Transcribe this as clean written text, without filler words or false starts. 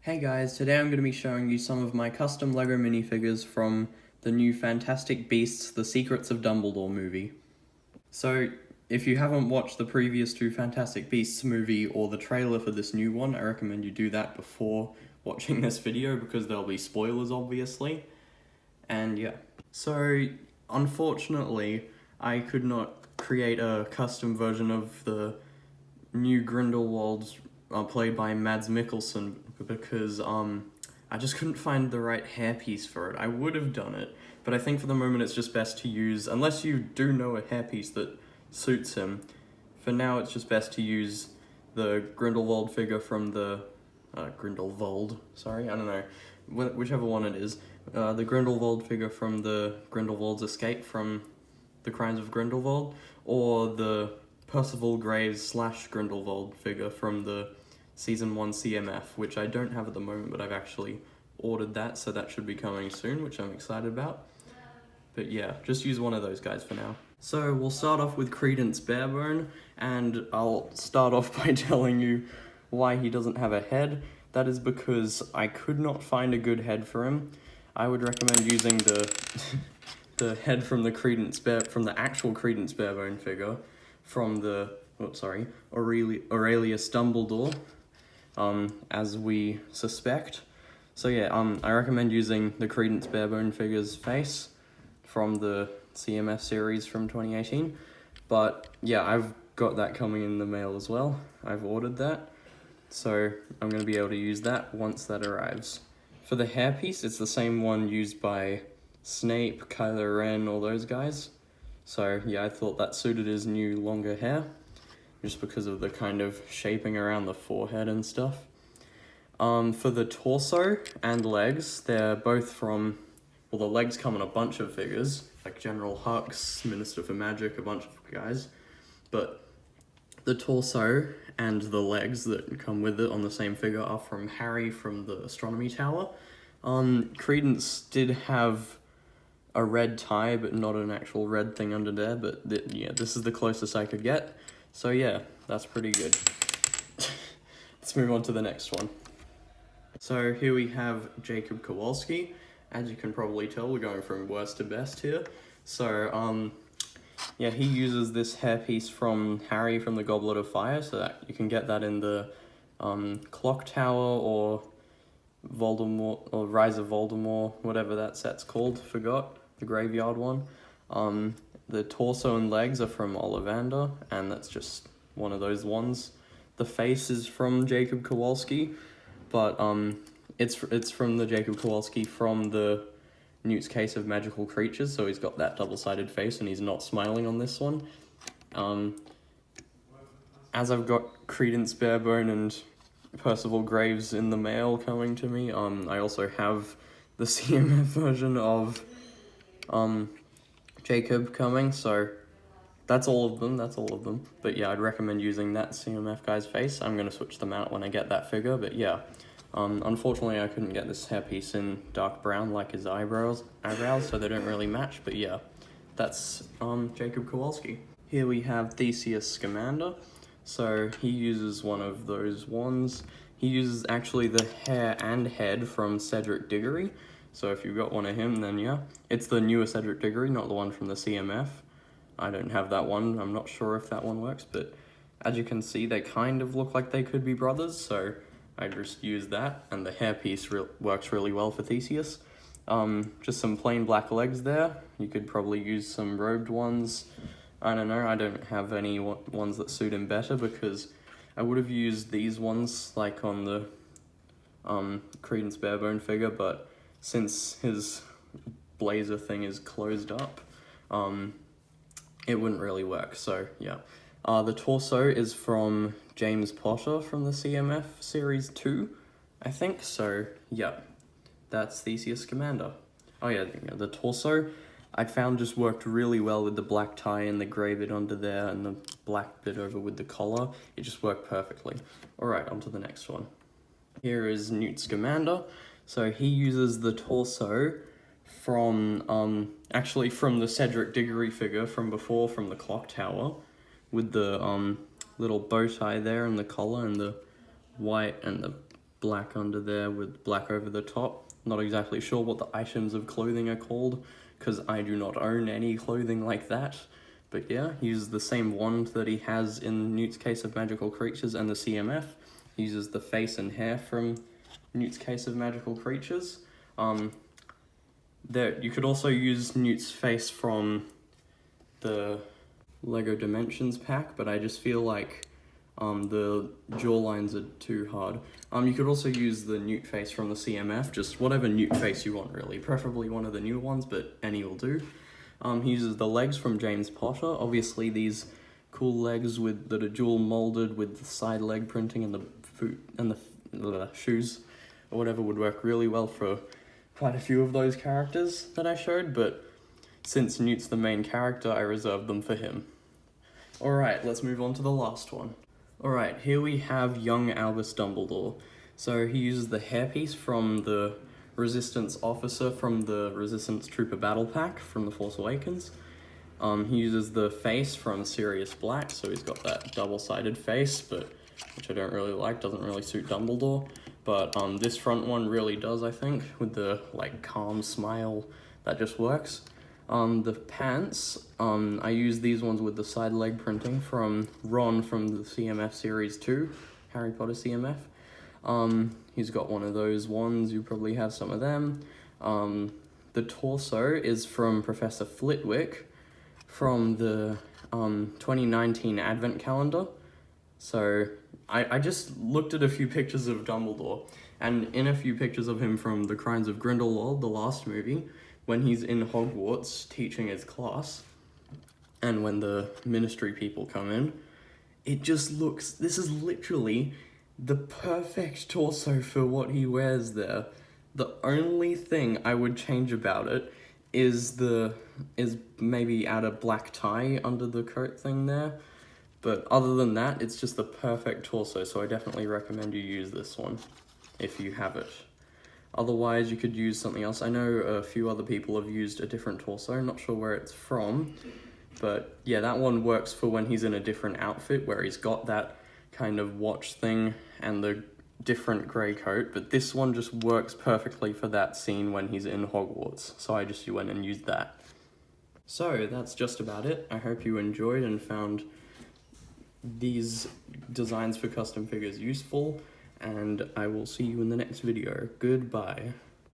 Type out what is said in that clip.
Hey guys, today I'm going to be showing you some of my custom LEGO minifigures from the new Fantastic Beasts: The Secrets of Dumbledore movie. So, if you haven't watched the previous two Fantastic Beasts movie or the trailer for this new one, I recommend you do that before watching this video because there'll be spoilers obviously. And yeah. So, unfortunately, I could not create a custom version of the new Grindelwald played by Mads Mikkelsen because I just couldn't find the right hairpiece for it. I would have done it, but I think for the moment it's just best to use, unless you do know a hairpiece that suits him, for now it's just best to use the Grindelwald figure from the, Grindelwald, sorry, I don't know, whichever one it is, the Grindelwald figure from the Grindelwald's Escape from the Crimes of Grindelwald, or the Percival Graves / Grindelwald figure from the Season 1 CMF, which I don't have at the moment, but I've actually ordered that, so that should be coming soon, which I'm excited about. But yeah, just use one of those guys for now. So we'll start off with Credence Barebone, and I'll start off by telling you why he doesn't have a head. That is because I could not find a good head for him. I would recommend using the head from from the actual Credence Barebone figure from the Aurelius Dumbledore, as we suspect. So yeah, I recommend using the Credence Barebone figure's face from the CMF series from 2018. But yeah, I've got that coming in the mail as well. I've ordered that, so I'm going to be able to use that once that arrives. For the hairpiece, it's the same one used by Snape, Kylo Ren, all those guys. So yeah, I thought that suited his new longer hair, just because of the kind of shaping around the forehead and stuff. For the torso and legs, they're both from, well, the legs come in a bunch of figures, like General Hux, Minister for Magic, a bunch of guys, but the torso and the legs that come with it on the same figure are from Harry from the Astronomy Tower. Credence did have a red tie, but not an actual red thing under there, but yeah, this is the closest I could get. So yeah, that's pretty good. Let's move on to the next one. So here we have Jacob Kowalski. As you can probably tell, we're going from worst to best here. So, yeah, he uses this hairpiece from Harry from the Goblet of Fire, so that you can get that in the Clock Tower or Voldemort, or Rise of Voldemort, whatever that set's called, forgot, the graveyard one. The torso and legs are from Ollivander, and that's just one of those ones. The face is from Jacob Kowalski, but it's from the Jacob Kowalski from the Newt's Case of Magical Creatures, so he's got that double-sided face and he's not smiling on this one. As I've got Credence Barebone and Percival Graves in the mail coming to me, I also have the CMF version of Jacob coming, so that's all of them, but yeah, I'd recommend using that CMF guy's face. I'm going to switch them out when I get that figure, but yeah, unfortunately I couldn't get this hairpiece in dark brown like his eyebrows, so they don't really match, but yeah, that's Jacob Kowalski. Here we have Theseus Scamander, so he uses one of those ones. He uses actually the hair and head from Cedric Diggory, so if you've got one of him, then yeah. It's the newer Cedric Diggory, not the one from the CMF. I don't have that one, I'm not sure if that one works, but as you can see, they kind of look like they could be brothers, so I just use that, and the hairpiece works really well for Theseus. Just some plain black legs there. You could probably use some robed ones. I don't know, I don't have any ones that suit him better, because I would have used these ones, like on the Credence Barebone figure, but since his blazer thing is closed up, it wouldn't really work, so yeah. The torso is from James Potter from the CMF Series 2, I think, so yeah, that's Theseus Scamander. Oh yeah, the torso I found just worked really well with the black tie and the grey bit under there and the black bit over with the collar. It just worked perfectly. Alright, on to the next one. Here is Newt Scamander. So he uses the torso from, actually from the Cedric Diggory figure from before, from the Clock Tower, with the little bow tie there and the collar and the white and the black under there with black over the top. Not exactly sure what the items of clothing are called, because I do not own any clothing like that. But yeah, he uses the same wand that he has in Newt's Case of Magical Creatures and the CMF. He uses the face and hair from Newt's Case of Magical Creatures. You could also use Newt's face from the LEGO Dimensions pack, but I just feel like the jawlines are too hard. You could also use the Newt face from the CMF, just whatever Newt face you want really, preferably one of the new ones, but any will do. He uses the legs from James Potter, obviously these cool legs that are dual molded with the side leg printing and the shoes or whatever would work really well for quite a few of those characters that I showed, but since Newt's the main character, I reserved them for him. Alright, let's move on to the last one. Alright, here we have young Albus Dumbledore. So he uses the hairpiece from the Resistance officer from the Resistance Trooper Battle Pack from The Force Awakens. He uses the face from Sirius Black, so he's got that double-sided face, which I don't really like, doesn't really suit Dumbledore. But this front one really does, I think, with the calm smile, that just works. The pants, I use these ones with the side leg printing from Ron from the CMF Series 2, Harry Potter CMF. He's got one of those ones, you probably have some of them. The torso is from Professor Flitwick from the 2019 Advent Calendar. So I just looked at a few pictures of Dumbledore, and in a few pictures of him from The Crimes of Grindelwald, the last movie, when he's in Hogwarts teaching his class, and when the Ministry people come in, it just looks, this is literally the perfect torso for what he wears there. The only thing I would change about it is maybe add a black tie under the coat thing there. But other than that, it's just the perfect torso, so I definitely recommend you use this one if you have it. Otherwise, you could use something else. I know a few other people have used a different torso, not sure where it's from. But yeah, that one works for when he's in a different outfit, where he's got that kind of watch thing and the different grey coat. But this one just works perfectly for that scene when he's in Hogwarts. So I just went and used that. So that's just about it. I hope you enjoyed and found these designs for custom figures useful, and I will see you in the next video. Goodbye.